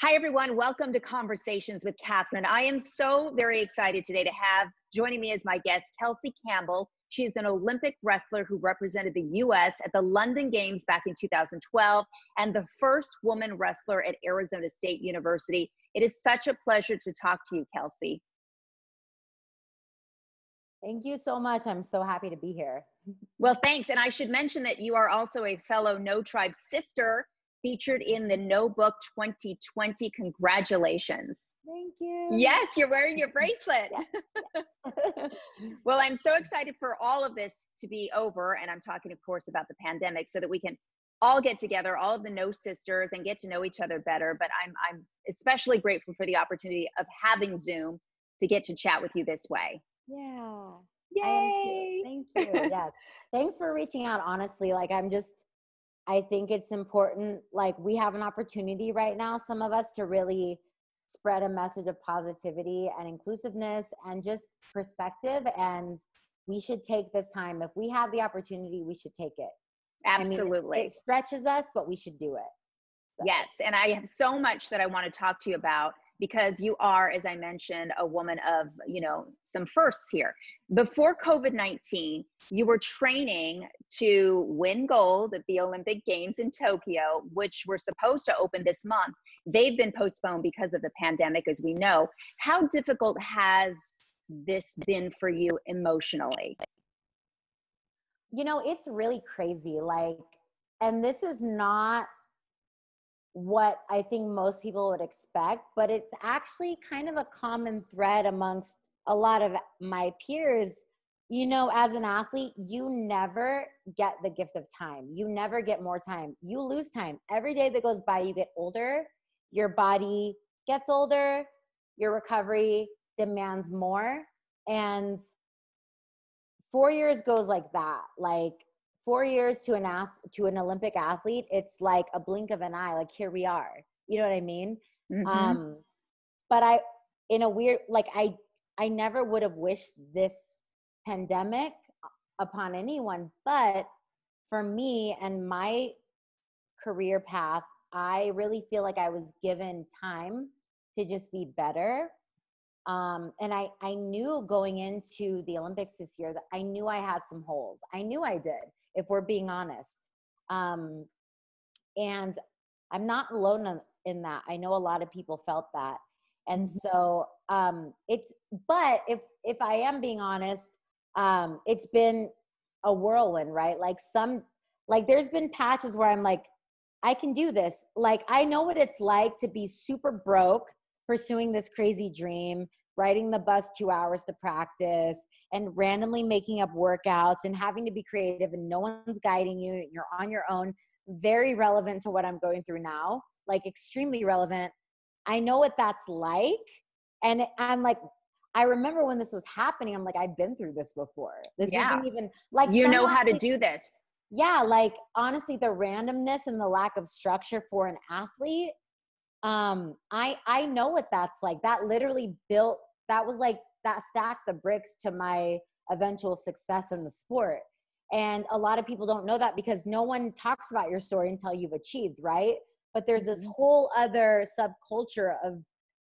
Hi, everyone. Welcome to Conversations with Catherine. I am so very excited today to have joining me as my guest, Kelsey Campbell. She is an Olympic wrestler who represented the U.S. at the London Games back in 2012 and the first woman wrestler at Arizona State University. It is such a pleasure to talk to you, Kelsey. Thank you so much. I'm so happy to be here. Well, thanks. And I should mention that you are also a fellow No Tribe sister featured in the No Book 2020. Congratulations. Thank you. Yes, you're wearing your bracelet. Yes. Well, I'm so excited for all of this to be over. And I'm talking, of course, about the pandemic so that we can all get together, all of the No sisters, and get to know each other better. But I'm especially grateful for the opportunity of having Zoom to get to chat with you this way. Yeah. Yay. I am too. Thank you. Yes. Thanks for reaching out. Honestly, I think it's important. Like, we have an opportunity right now, some of us, to really spread a message of positivity and inclusiveness and just perspective. And we should take this time. If we have the opportunity, we should take it. Absolutely. I mean, it stretches us, but we should do it. So. Yes. And I have so much that I want to talk to you about, because you are, as I mentioned, a woman of, some firsts here. Before COVID-19, you were training to win gold at the Olympic Games in Tokyo, which were supposed to open this month. They've been postponed because of the pandemic, as we know. How difficult has this been for you emotionally? It's really crazy. And this is not what I think most people would expect, but it's actually kind of a common thread amongst a lot of my peers. As an athlete, you never get the gift of time. You never get more time. You lose time. Every day that goes by, you get older, your body gets older, your recovery demands more. And 4 years goes like that. 4 years to an Olympic athlete, it's like a blink of an eye. Like, here we are. You know what I mean? Mm-hmm. But I never would have wished this pandemic upon anyone. But for me and my career path, I really feel like I was given time to just be better. And I knew going into the Olympics this year that I knew I had some holes. I knew I did, if we're being honest. And I'm not alone in that. I know a lot of people felt that. And so but if I am being honest, it's been a whirlwind, right? There's been patches where I'm like, I can do this. I know what it's like to be super broke, pursuing this crazy dream, riding the bus 2 hours to practice, and randomly making up workouts and having to be creative, and no one's guiding you. You're on your own. Very relevant to what I'm going through now, extremely relevant. I know what that's like. And I'm like, I remember when this was happening, I'm like, I've been through this before. This isn't even how to do this. Yeah. Honestly, the randomness and the lack of structure for an athlete, I know what that's like. That literally that stacked the bricks to my eventual success in the sport. And a lot of people don't know that because no one talks about your story until you've achieved, right? But there's this whole other subculture of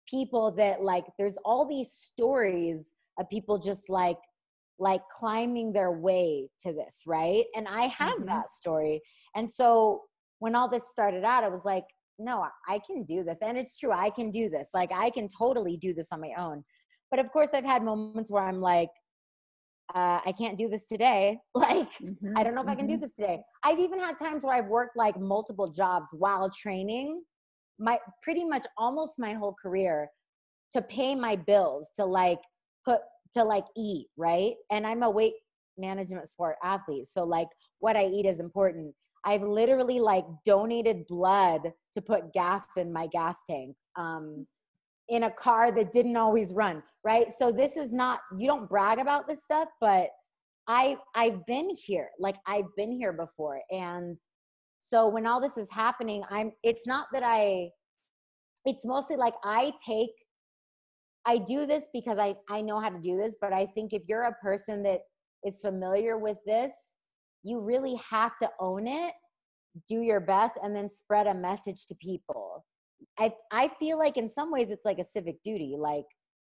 people that there's all these stories of people just climbing their way to this, right? And I have that story. And so when all this started out, I was like, no, I can do this. And it's true, I can do this. I can totally do this on my own. But of course, I've had moments where I'm like, I can't do this today. I don't know if I can do this today. I've even had times where I've worked multiple jobs while training, pretty much almost my whole career, to pay my bills, to eat, right? And I'm a weight management sport athlete. So what I eat is important. I've literally donated blood to put gas in my gas tank, in a car that didn't always run, right? So this is not, you don't brag about this stuff, but I've been here. I've been here before. And so when all this is happening, it's mostly I do this because I know how to do this. But I think if you're a person that is familiar with this, you really have to own it, do your best, and then spread a message to people. I feel like in some ways it's like a civic duty. Like,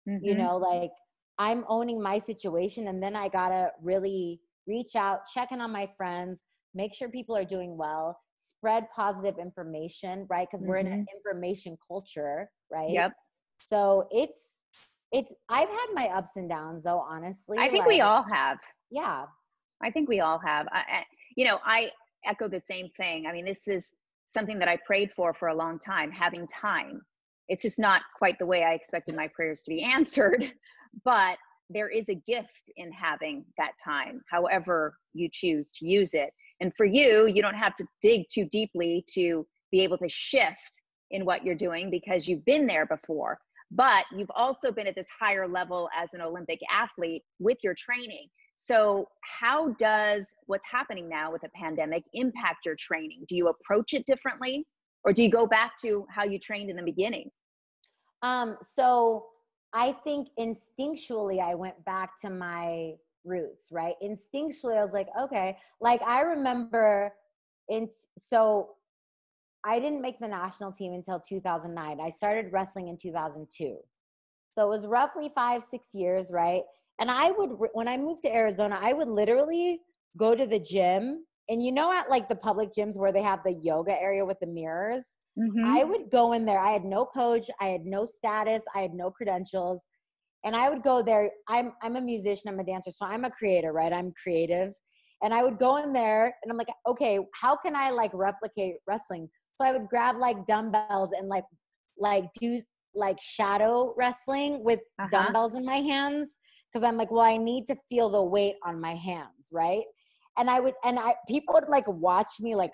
you Mm-hmm. know, like I'm owning my situation, and then I gotta really reach out, check in on my friends, make sure people are doing well, spread positive information, right? Because we're in Mm-hmm. an information culture, right? Yep. So it's I've had my ups and downs though, honestly. I think we Like, all have. yeah. I think we all have. I echo the same thing. I mean, this is something that I prayed for a long time, having time. It's just not quite the way I expected my prayers to be answered, but there is a gift in having that time, however you choose to use it. And for you, you don't have to dig too deeply to be able to shift in what you're doing because you've been there before. But you've also been at this higher level as an Olympic athlete with your training. So how does what's happening now with the pandemic impact your training? Do you approach it differently, or do you go back to how you trained in the beginning? So I think instinctually I went back to my roots, right? Instinctually, I was like, okay, like I remember so I didn't make the national team until 2009. I started wrestling in 2002. So it was roughly 5-6 years, right? And when I moved to Arizona, I would literally go to the gym. And you know, at like the public gyms where they have the yoga area with the mirrors, Mm-hmm. I would go in there. I had no coach, I had no status, I had no credentials. And I would go there. I'm a musician, I'm a dancer, so I'm a creator, right? I'm creative. And I would go in there and I'm like, okay, how can I like replicate wrestling? So I would grab like dumbbells and like do like shadow wrestling with Uh-huh. dumbbells in my hands. Cause I'm like, well, I need to feel the weight on my hands, right? And people would like watch me like,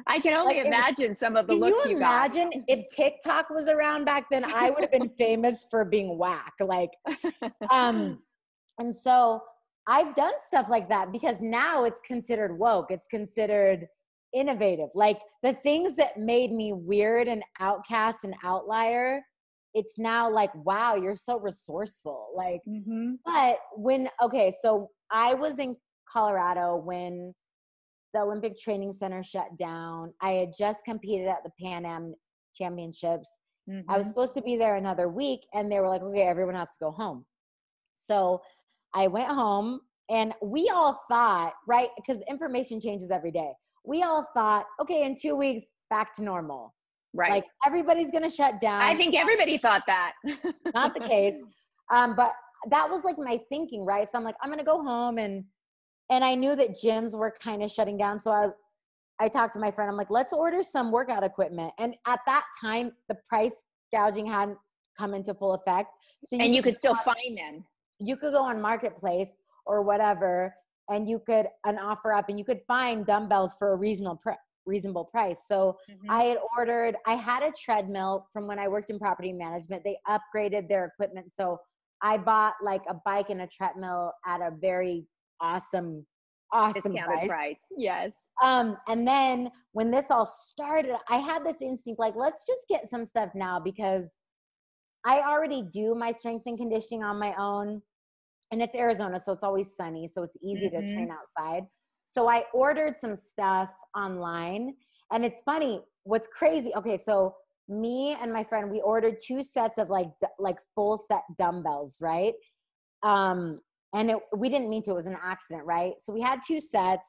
I can only like it was, imagine some of the can you looks you got. imagine if TikTok was around back then? I would have been famous for being whack. Like, um, and so I've done stuff like that because now it's considered woke. It's considered innovative. Like the things that made me weird and outcast and outlier, it's now like, wow, you're so resourceful. Like, Mm-hmm. but so I was in Colorado when the Olympic Training Center shut down. I had just competed at the Pan Am Championships. I was Mm-hmm. supposed to be there another week, and they were like, okay, everyone has to go home. So I went home, and we all thought, right, because information changes every day. We all thought, okay, in 2 weeks, back to normal. Right. Like everybody's going to shut I down. think everybody thought that. Not the case. But that was like my thinking, right? So I'm like, I'm going to go home, and I knew that gyms were kind of shutting down. So I talked to my friend. I'm like, let's order some workout equipment. And at that time, the price gouging hadn't come into full effect. So And you could still find them. you could go on Marketplace or whatever, and you could an offer up, and you could find dumbbells for a reasonable price. So Mm-hmm. I had a treadmill from when I worked in property management. They upgraded their equipment. So I bought like a bike and a treadmill at a very awesome Discounted price. price. Yes. And then when this all started, I had this instinct, like, let's just get some stuff now, because I already do my strength and conditioning on my own, and it's Arizona, so it's always sunny. So it's easy to Mm-hmm. train outside. So I ordered some stuff online, and it's funny. What's crazy. Okay. So me and my friend, we ordered 2 sets of like full set dumbbells. Right. And we didn't mean to, it was an accident, right? So we had 2 sets,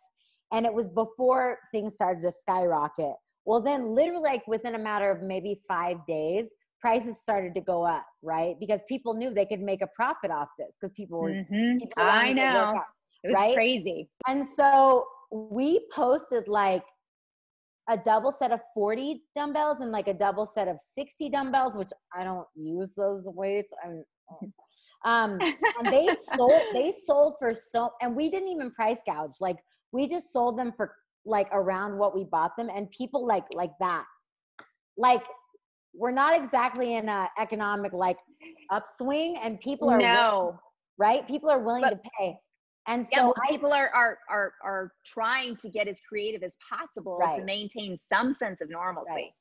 and it was before things started to skyrocket. Well, then literally like within a matter of maybe 5 days, prices started to go up, right? Because people knew they could make a profit off this, because Mm-hmm. people I wanted to work know. out, It was right? crazy. And so we posted like a double set of 40 dumbbells and like a double set of 60 dumbbells, which I don't use those weights. And they sold for and we didn't even price gouge. Like we just sold them for like around what we bought them, and people like that. Like we're not exactly in a economic like upswing, and people are willing, No. right? People are willing But to pay. And yeah, so well, people are trying to get as creative as possible to right. maintain some sense of Right. normalcy.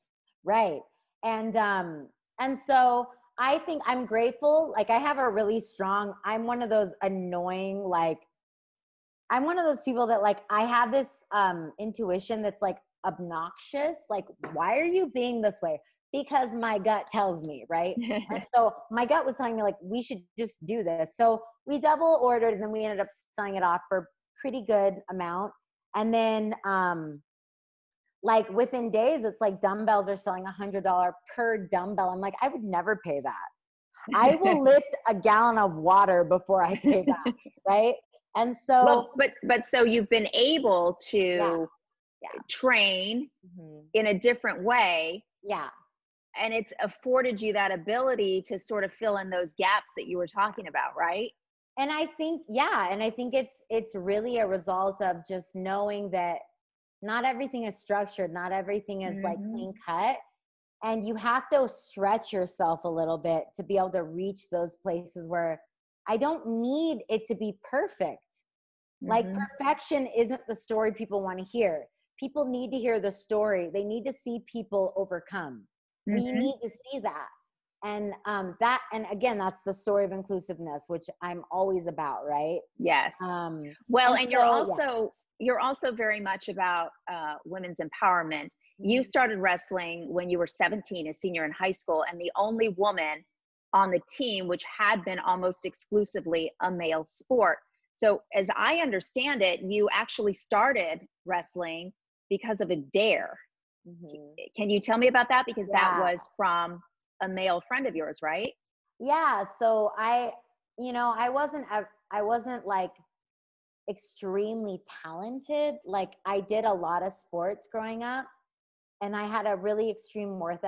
Right. And so I think I'm grateful. Like I have a really strong, I'm one of those annoying, like I'm one of those people that like I have this intuition that's like obnoxious. Like, why are you being this way? Because my gut tells me, right? And so my gut was telling me like, we should just do this. So we double ordered and then we ended up selling it off for pretty good amount. And then, like within days, it's like dumbbells are selling $100 per dumbbell. I'm like, I would never pay that. I will lift a gallon of water before I pay that, right? And so, well, but so you've been able to yeah. train in a different way. Yeah. And it's afforded you that ability to sort of fill in those gaps that you were talking about, right? And I think, it's really a result of just knowing that not everything is structured. Not everything is like clean cut. And you have to stretch yourself a little bit to be able to reach those places where I don't need it to be perfect. Like perfection isn't the story people want to hear. People need to hear the story. They need to see people overcome. We need to see that. And and again, that's the story of inclusiveness, which I'm always about, right? Yes. Well, and you're also very much about women's empowerment. You started wrestling when you were 17, a senior in high school, and the only woman on the team, which had been almost exclusively a male sport. So as I understand it, you actually started wrestling because of a dare. Can you tell me about that? Because that was from a male friend of yours, right? Yeah. So I wasn't like extremely talented. Like I did a lot of sports growing up and I had a really extreme work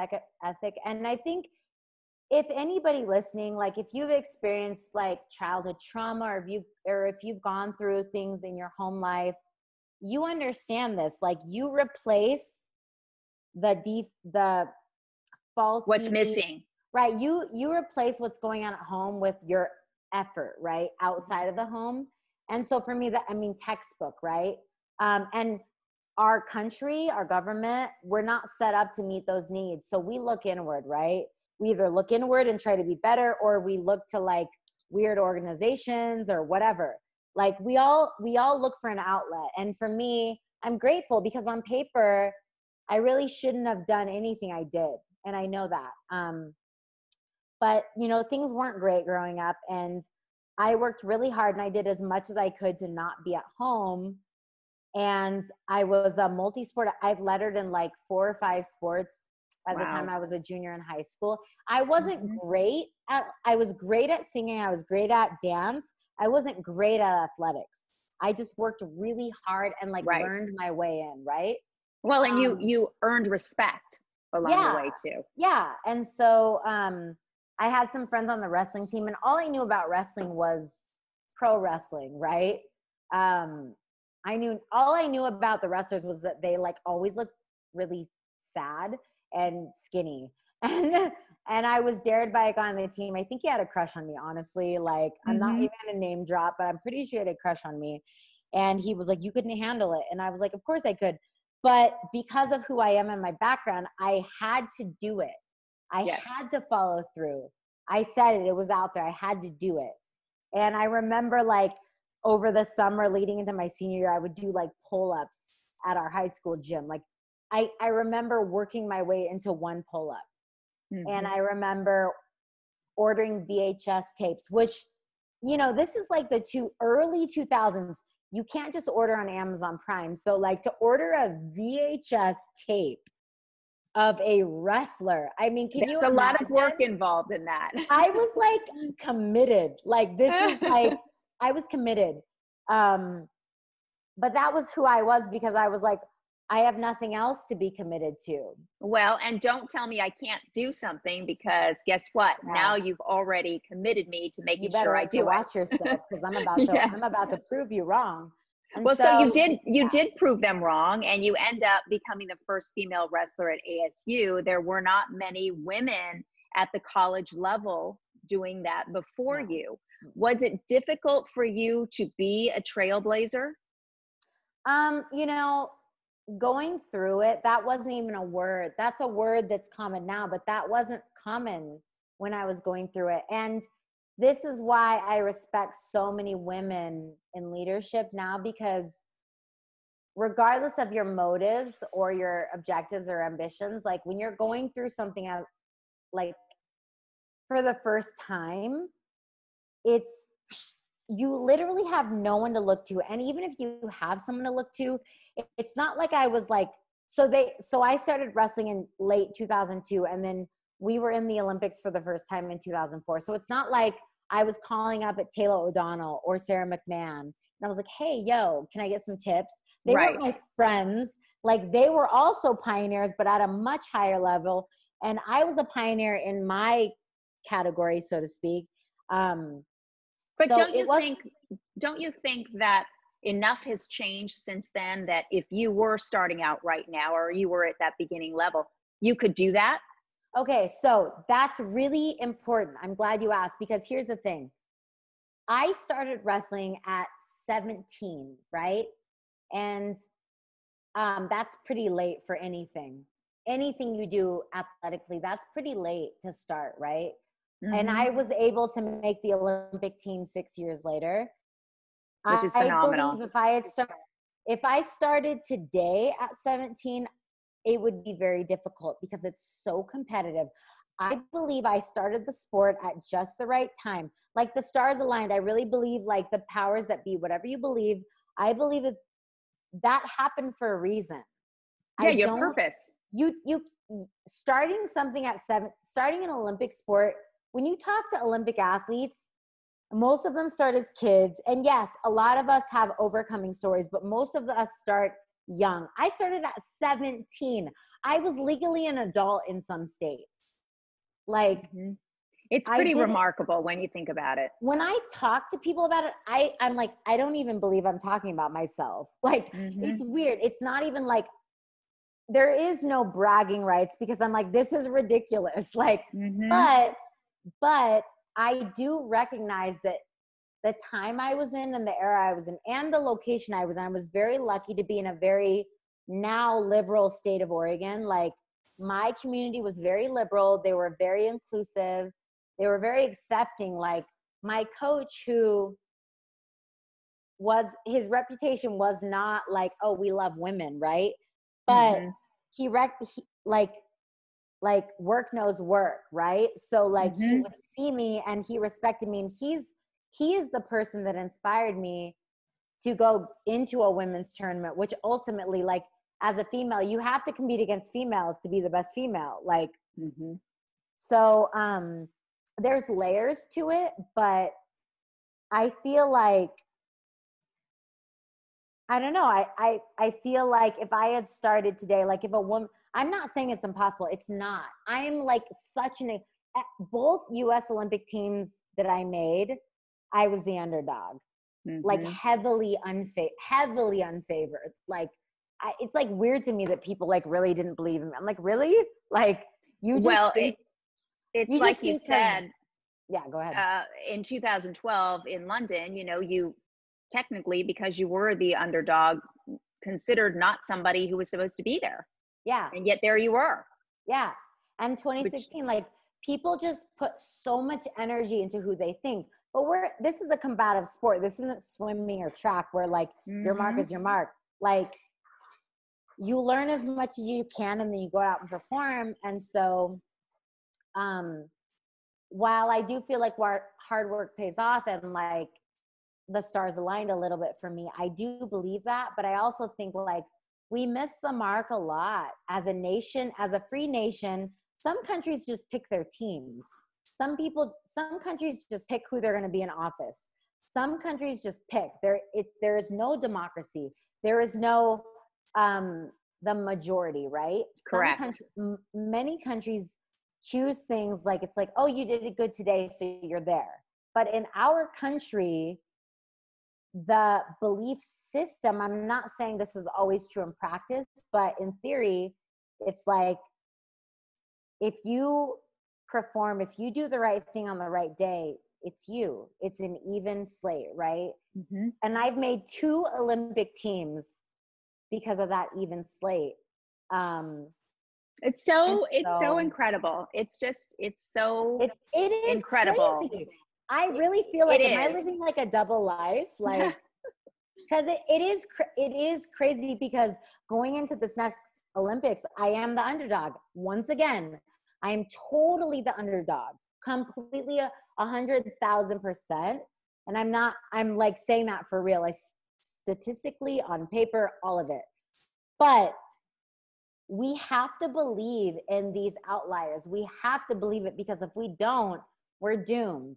ethic. And I think if anybody listening, like if you've experienced like childhood trauma or if you've gone through things in your home life, you understand this. Like you replace the faulty, what's missing, right? You replace what's going on at home with your effort, right, outside of the home. And so for me, textbook, right? And our country, our government, we're not set up to meet those needs. So we look inward, right? We either look inward and try to be better, or we look to like weird organizations or whatever. Like we all look for an outlet. And for me, I'm grateful because on paper, I really shouldn't have done anything I did. And I know that. But, things weren't great growing up. And I worked really hard and I did as much as I could to not be at home. And I was a multi-sport. I've lettered in like 4 or 5 sports by the time I was a junior in high school. I wasn't I was great at singing. I was great at dance. I wasn't great at athletics. I just worked really hard and learned my way in, right? Well, and you earned respect along the way too. Yeah. And so I had some friends on the wrestling team and all I knew about wrestling was pro wrestling, right? All I knew about the wrestlers was that they always looked really sad and skinny. And I was dared by a guy on the team. I think he had a crush on me, honestly. I'm not even gonna name drop, but I'm pretty sure he had a crush on me. And he was like, you couldn't handle it. And I was like, of course I could. But because of who I am and my background, I had to do it. I had to follow through. I said it was out there. I had to do it. And I remember over the summer leading into my senior year, I would do pull-ups at our high school gym. I remember working my way into one pull-up. And I remember ordering VHS tapes, which, this is the early 2000s. You can't just order on Amazon Prime. So to order a VHS tape of a wrestler, I mean, there's a lot of work involved in that. I was committed. I was committed. But that was who I was because I was I have nothing else to be committed to. Well, and don't tell me I can't do something because guess what? Yeah. Now you've already committed me to making sure I do watch yourself because I'm about to I'm about to prove you wrong. And well, so you did prove them wrong, and you end up becoming the first female wrestler at ASU. There were not many women at the college level doing that before you. Was it difficult for you to be a trailblazer? Going through it, that wasn't even a word. That's a word that's common now, but that wasn't common when I was going through it. And this is why I respect so many women in leadership now, because regardless of your motives or your objectives or ambitions, like when you're going through something like for the first time, it's, you literally have no one to look to. And even if you have someone to look to, it's not like I was like, so I started wrestling in late 2002, and then we were in the Olympics for the first time in 2004. So it's not like I was calling up at Taylor O'Donnell or Sarah McMahon and I was like, hey, yo, can I get some tips? They weren't my friends. Like, they were also pioneers, but at a much higher level. And I was a pioneer in my category, so to speak. But so don't you think that enough has changed since then that if you were starting out right now, or you were at that beginning level, you could do that? Okay, so that's really important. I'm glad you asked, because here's the thing. I started wrestling at 17, right? And that's pretty late for anything. Anything you do athletically, that's pretty late to start, right? Mm-hmm. And I was able to make the Olympic team 6 years later. Which is phenomenal. I believe if I started today at 17, it would be very difficult because it's so competitive. I believe I started the sport at just the right time. Like the stars aligned. I really believe, like, the powers that be, whatever you believe, I believe that happened for a reason. Yeah, your purpose. You starting something at starting an Olympic sport, when you talk to Olympic athletes, most of them start as kids. And yes, a lot of us have overcoming stories, but most of us start young. I started at 17. I was legally an adult in some states. Like, it's pretty remarkable when you think about it. When I talk to people about it, I'm like, I don't even believe I'm talking about myself. Like, it's weird. It's not even like, there is no bragging rights, because I'm like, this is ridiculous. Like, but I do recognize that the time I was in and the era I was in and the location I was in, I was very lucky to be in a very now liberal state of Oregon. Like, my community was very liberal. They were very inclusive. They were very accepting. Like, my coach, his reputation was not like, oh, we love women, right? But he like work knows work, right? So like he would see me and he respected me, and he is the person that inspired me to go into a women's tournament, which ultimately, like, as a female, you have to compete against females to be the best female. Like, so there's layers to it, but I feel like, I don't know. I feel like if I had started today, like if a woman, I'm not saying it's impossible. It's not. I'm like both U.S. Olympic teams that I made, I was the underdog, like heavily unfavored. Like, it's like weird to me that people like really didn't believe in me. I'm like, really? Like, you just it's like you said. Yeah, go ahead. In 2012 in London, you technically, because you were the underdog, considered not somebody who was supposed to be there. Yeah. And yet there you were. Yeah. And 2016, like, people just put so much energy into who they think. But this is a combative sport. This isn't swimming or track where like your mark is your mark. Like, you learn as much as you can and then you go out and perform. And so while I do feel like hard work pays off and like the stars aligned a little bit for me, I do believe that. But I also think like we miss the mark a lot as a nation, as a free nation. Some countries just pick their teams. Some countries just pick who they're going to be in office. Some countries just pick. There is no democracy. There is no the majority, right? Correct. Many countries choose things like, it's like, oh, you did it good today, so you're there. But in our country, the belief system, I'm not saying this is always true in practice, but in theory, it's like, if you perform, if you do the right thing on the right day, it's you. It's an even slate, right? And I've made 2 Olympic teams because of that even slate. It's so incredible. It is incredible. Crazy. I really feel like, am I living like a double life? Like, Because it is crazy, because going into this next Olympics, I am the underdog. Once again, I am totally the underdog, completely 100,000%. And I'm like saying that for real, like statistically, on paper, all of it. But we have to believe in these outliers. We have to believe it, because if we don't, we're doomed.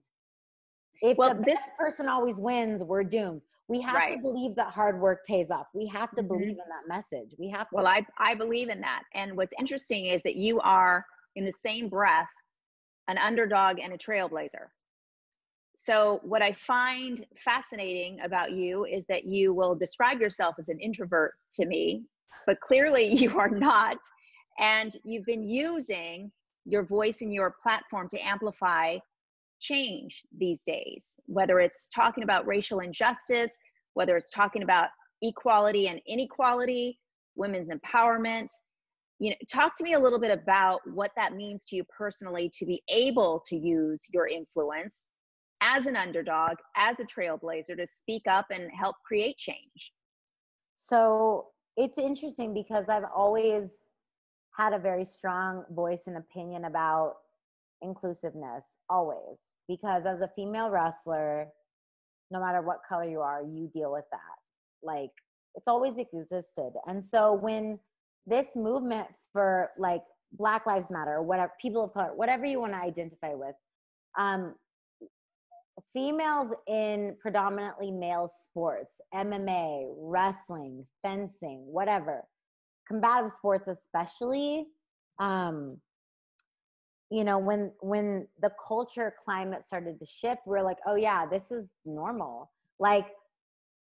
If the best person always wins, we're doomed. We have to believe that hard work pays off. We have to believe in that message. We have to. Well, I believe in that. And what's interesting is that you are, in the same breath, an underdog and a trailblazer. So what I find fascinating about you is that you will describe yourself as an introvert to me, but clearly you are not. And you've been using your voice and your platform to amplify change these days, whether it's talking about racial injustice, whether it's talking about equality and inequality, women's empowerment. You know, talk to me a little bit about what that means to you personally, to be able to use your influence as an underdog, as a trailblazer, to speak up and help create change. So it's interesting, because I've always had a very strong voice and opinion about inclusiveness, always, because as a female wrestler, no matter what color you are, you deal with that. Like, it's always existed. And so when this movement for like Black Lives Matter, whatever, people of color, whatever you want to identify with, females in predominantly male sports, MMA, wrestling, fencing, whatever, combative sports especially, you know, when the culture climate started to shift, we're like, oh yeah, this is normal. Like,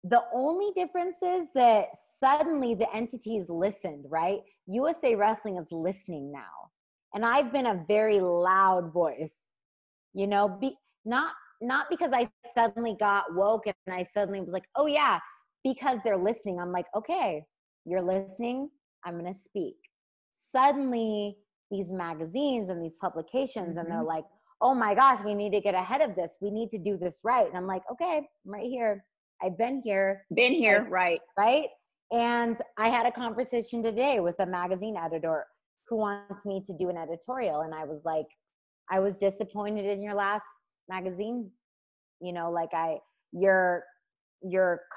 the only difference is that suddenly the entities listened, right? USA Wrestling is listening now. And I've been a very loud voice, you know, not because I suddenly got woke and I suddenly was like, oh yeah, because they're listening. I'm like, okay, you're listening, I'm going to speak. Suddenly these magazines and these publications, and they're like, oh my gosh, we need to get ahead of this. We need to do this right. And I'm like, okay, I'm right here. I've been here. Right. Right. And I had a conversation today with a magazine editor who wants me to do an editorial. And I was like, I was disappointed in your last magazine. You know, like your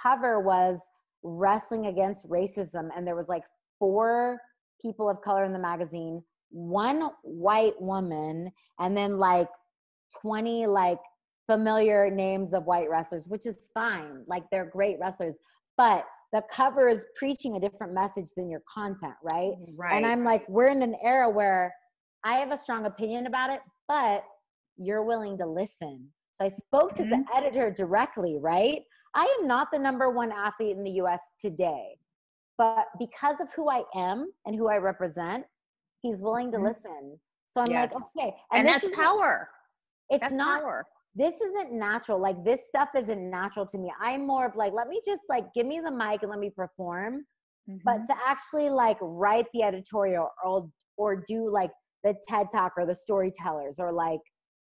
cover was wrestling against racism. And there was like 4 people of color in the magazine, 1 white woman, and then like 20 like familiar names of white wrestlers, which is fine. Like, they're great wrestlers, but the cover is preaching a different message than your content, right? Right. And I'm like, we're in an era where I have a strong opinion about it, but you're willing to listen. So I spoke to the editor directly, right? I am not the #1 athlete in the US today, but because of who I am and who I represent, he's willing to listen. So I'm like, okay. And that's power. That's power. This isn't natural. Like, this stuff isn't natural to me. I'm more of like, let me just like, give me the mic and let me perform. But to actually like write the editorial or do like the TED Talk or the storytellers, or like,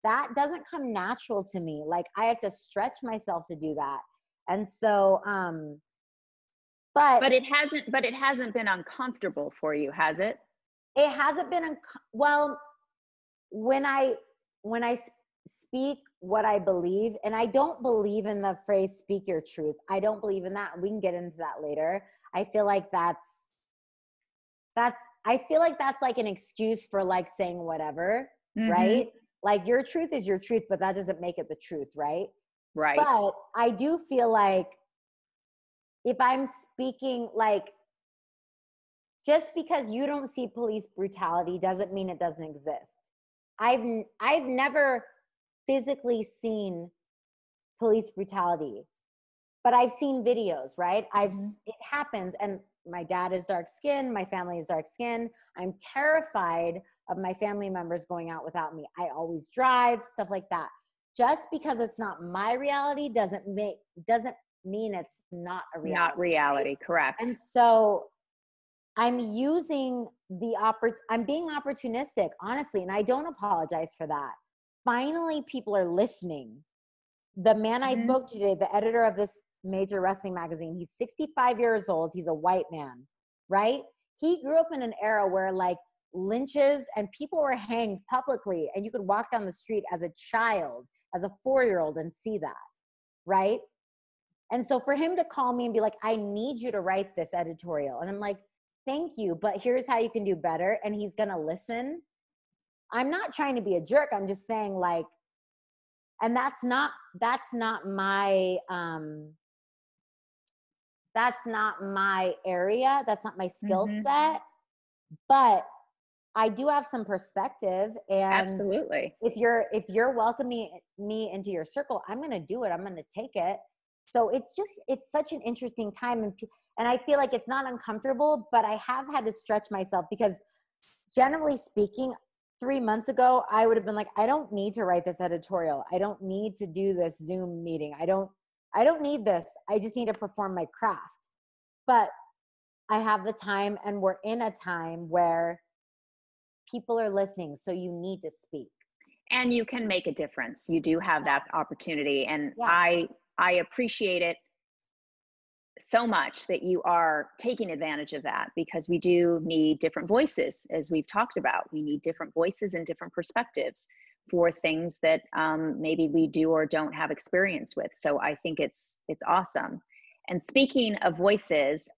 that doesn't come natural to me. Like, I have to stretch myself to do that. And so, but it hasn't been uncomfortable for you, has it? It hasn't been, well, when I speak what I believe, and I don't believe in the phrase speak your truth. I don't believe in that. We can get into that later. I feel like that's like an excuse for like saying whatever, right? Like, your truth is your truth, but that doesn't make it the truth, right? Right. But I do feel like if I'm speaking, like, just because you don't see police brutality doesn't mean it doesn't exist. I've never physically seen police brutality, but I've seen videos, right? It happens. And my dad is dark skinned. My family is dark skinned. I'm terrified of my family members going out without me. I always drive, stuff like that. Just because it's not my reality doesn't mean it's not a reality. Not reality, correct. And so I'm using I'm being opportunistic, honestly, and I don't apologize for that. Finally, people are listening. The man I spoke to today, the editor of this major wrestling magazine. He's 65 years old. He's a white man, right? He grew up in an era where like lynches and people were hanged publicly, and you could walk down the street as a child, as a 4-year-old, and see that, right? And so for him to call me and be like, I need you to write this editorial. And I'm like, thank you, but here's how you can do better. And he's going to listen. I'm not trying to be a jerk. I'm just saying like, and that's not my area. That's not my skill set, but I do have some perspective. And absolutely, if you're welcoming me into your circle, I'm going to do it. I'm going to take it. So it's such an interesting time. And I feel like it's not uncomfortable, but I have had to stretch myself, because generally speaking, 3 months ago, I would have been like, I don't need to write this editorial. I don't need to do this Zoom meeting. I don't need this. I just need to perform my craft. But I have the time, and we're in a time where people are listening. So you need to speak. And you can make a difference. You do have that opportunity. And I appreciate it so much that you are taking advantage of that, because we do need different voices, as we've talked about. We need different voices and different perspectives for things that maybe we do or don't have experience with. So I think it's awesome. And speaking of voices,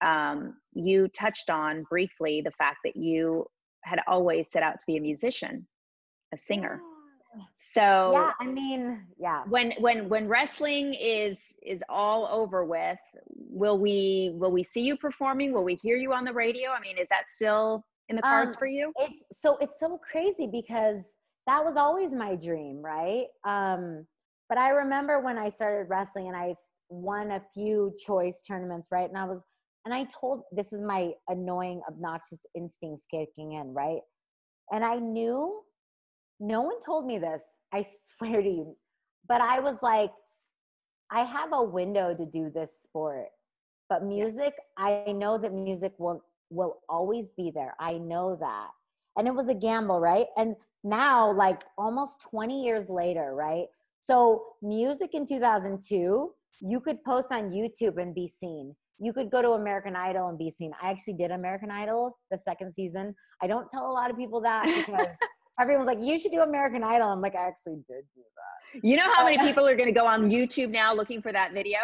you touched on briefly the fact that you had always set out to be a musician, a singer. So yeah, I mean, yeah. When wrestling is all over with, will we see you performing? Will we hear you on the radio? I mean, is that still in the cards for you? It's so crazy, because that was always my dream, right? But I remember when I started wrestling and I won a few choice tournaments, right? And I told, this is my annoying, obnoxious instincts kicking in, right? And I knew, no one told me this, I swear to you, but I was like, I have a window to do this sport, but music, I know that music will always be there. I know that. And it was a gamble, right? And now, like almost 20 years later, right? So music in 2002, you could post on YouTube and be seen. You could go to American Idol and be seen. I actually did American Idol, the second season. I don't tell a lot of people that, because everyone's like, you should do American Idol. I'm like, I actually did do that. You know how many people are going to go on YouTube now looking for that video?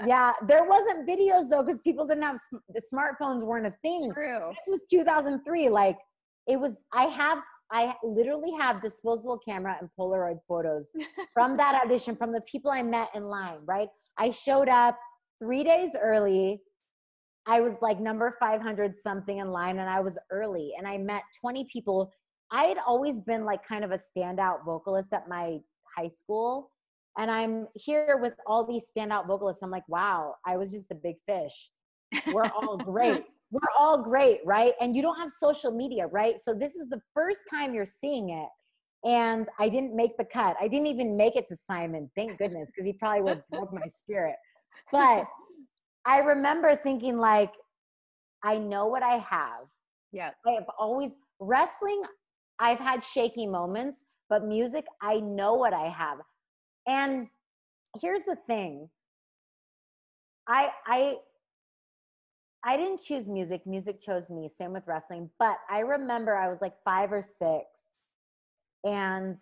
Yeah, there wasn't videos though, because people didn't have, the smartphones weren't a thing. True. This was 2003. Like it was, I literally have disposable camera and Polaroid photos from that audition, from the people I met in line, right? I showed up 3 days early. I was like number 500 something in line, and I was early, and I met 20 people. I had always been like kind of a standout vocalist at my high school. And I'm here with all these standout vocalists. I'm like, wow, I was just a big fish. We're all great. We're all great, right? And you don't have social media, right? So this is the first time you're seeing it. And I didn't make the cut. I didn't even make it to Simon, thank goodness, because he probably would have broke my spirit. But I remember thinking like, I know what I have. Yeah. I have always, wrestling, I've had shaky moments, but music, I know what I have. And here's the thing. I didn't choose music. Music chose me. Same with wrestling. But I remember I was like 5 or 6. And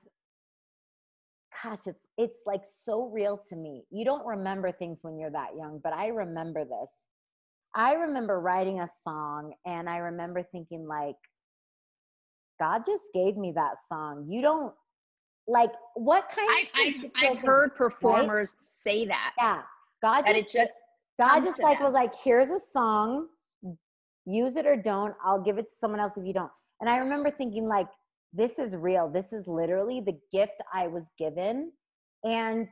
gosh, it's like so real to me. You don't remember things when you're that young, but I remember this. I remember writing a song, and I remember thinking like, God just gave me that song. You don't, like, what kind of I've heard performers say that. Yeah. God just like was like, here's a song, use it or don't. I'll give it to someone else if you don't. And I remember thinking like, this is real. This is literally the gift I was given. And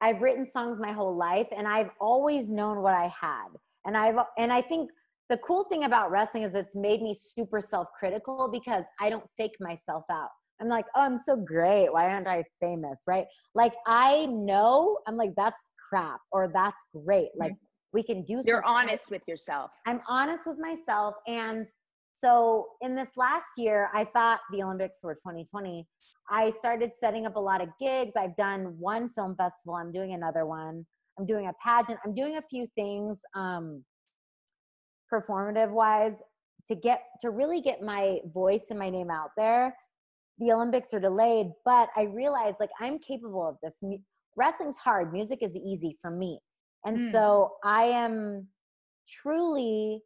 I've written songs my whole life, and I've always known what I had. And I think the cool thing about wrestling is it's made me super self-critical, because I don't fake myself out. I'm like, oh, I'm so great. Why aren't I famous? Right? Like, I know, I'm like, that's crap, or that's great. Like, we can do something. You're honest with yourself. I'm honest with myself. And so in this last year, I thought the Olympics were 2020. I started setting up a lot of gigs. I've done one film festival. I'm doing another one. I'm doing a pageant. I'm doing a few things performative wise to really get my voice and my name out there. The Olympics are delayed, but I realized like I'm capable of this. Wrestling's hard. Music is easy for me. And so I am truly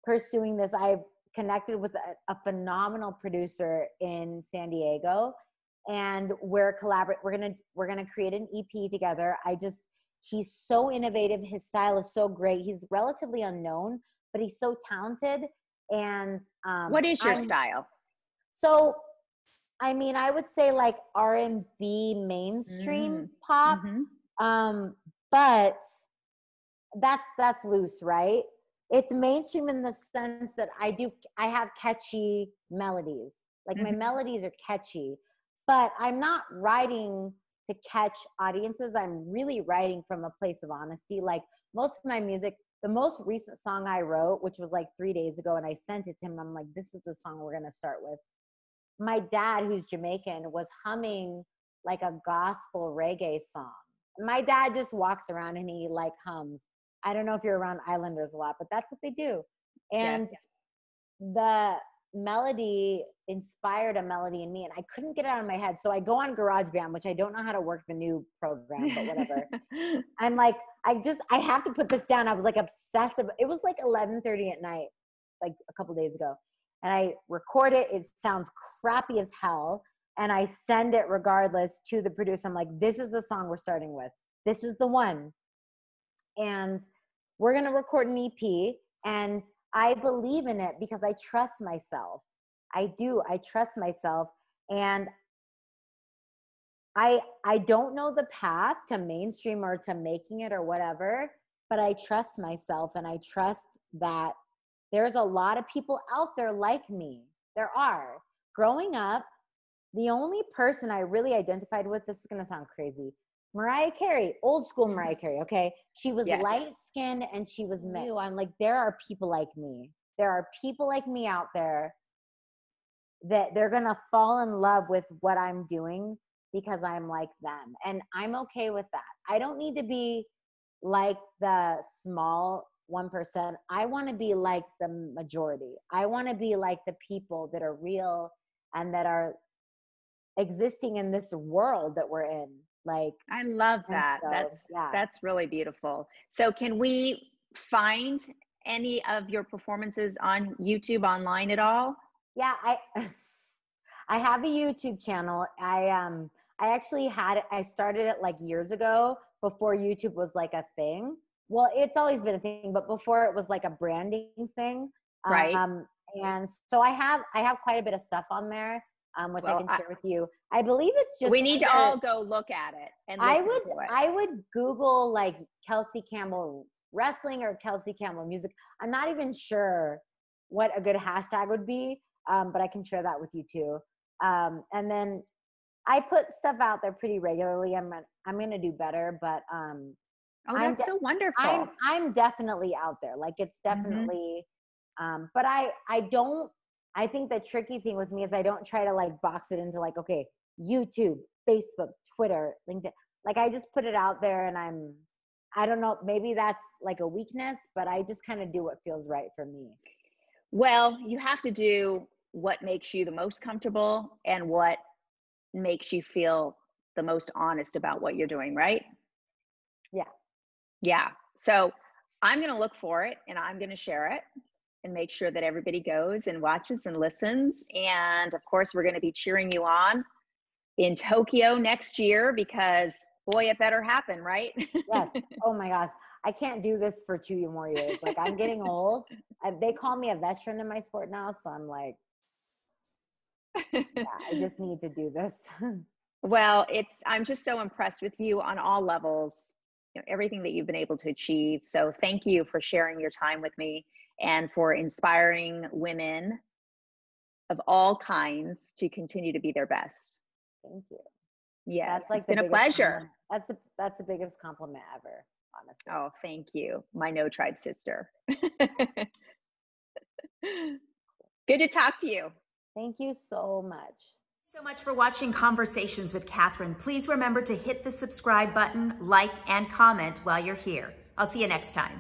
pursuing this. I've connected with a phenomenal producer in San Diego, and we're gonna create an EP together. He's so innovative. His style is so great. He's relatively unknown, but he's so talented. And what is your style? So, I mean, I would say like R&B mainstream pop, but that's loose, right? It's mainstream in the sense that I have catchy melodies. Like my melodies are catchy, but I'm not writing to catch audiences. I'm really writing from a place of honesty. Like most of my music, the most recent song I wrote, which was like 3 days ago, and I sent it to him. I'm like, this is the song we're going to start with. My dad, who's Jamaican, was humming like a gospel reggae song. My dad just walks around and he like hums. I don't know if you're around Islanders a lot, but that's what they do. And the melody inspired a melody in me, and I couldn't get it out of my head. So I go on GarageBand, which I don't know how to work the new program, but whatever. I'm like, I have to put this down. I was like obsessive. It was like 11:30 at night, like a couple days ago. And I record it. It sounds crappy as hell. And I send it regardless to the producer. I'm like, this is the song we're starting with. This is the one. And we're going to record an EP. And I believe in it because I trust myself. I do. I trust myself. And I don't know the path to mainstream or to making it or whatever, but I trust myself, and I trust that there's a lot of people out there like me. There are. Growing up, the only person I really identified with, this is going to sound crazy, Mariah Carey, old school Mariah Carey, okay? She was light-skinned and she was mixed. I'm like, there are people like me. There are people like me out there that they're going to fall in love with what I'm doing because I'm like them. And I'm okay with that. I don't need to be like the small 1%. I want to be like the majority. I want to be like the people that are real and that are existing in this world that we're in. Like, I love that. So, that's really beautiful. So can we find any of your performances on YouTube online at all? Yeah, I have a YouTube channel. I actually I started it like years ago before YouTube was like a thing. Well, it's always been a thing, but before it was like a branding thing. Right. And so I have quite a bit of stuff on there, which I can share with you. I believe it's just, we need to all go look at it and listen to it. I would Google like Kelsey Campbell wrestling or Kelsey Campbell music. I'm not even sure what a good hashtag would be, but I can share that with you too. And then I put stuff out there pretty regularly. I'm gonna do better, but oh, that's so wonderful. I'm definitely out there. Like it's definitely, but I think the tricky thing with me is I don't try to like box it into like, okay, YouTube, Facebook, Twitter, LinkedIn. Like I just put it out there, and I don't know, maybe that's like a weakness, but I just kind of do what feels right for me. Well, you have to do what makes you the most comfortable and what makes you feel the most honest about what you're doing, right? Yeah. Yeah. So I'm going to look for it, and I'm going to share it and make sure that everybody goes and watches and listens. And of course, we're going to be cheering you on in Tokyo next year, because boy, it better happen, right? Yes. Oh my gosh. I can't do this for 2 more years. Like I'm getting old. They call me a veteran in my sport now. So I'm like, yeah, I just need to do this. Well, I'm just so impressed with you on all levels, everything that you've been able to achieve. So thank you for sharing your time with me and for inspiring women of all kinds to continue to be their best. Thank you. Yes, that's like it's been a pleasure. That's the biggest compliment ever, honestly. Oh, thank you, my No Tribe sister. Good to talk to you. Thank you so much. So much for watching Conversations with Catherine. Please remember to hit the subscribe button, like, and comment while you're here. I'll see you next time.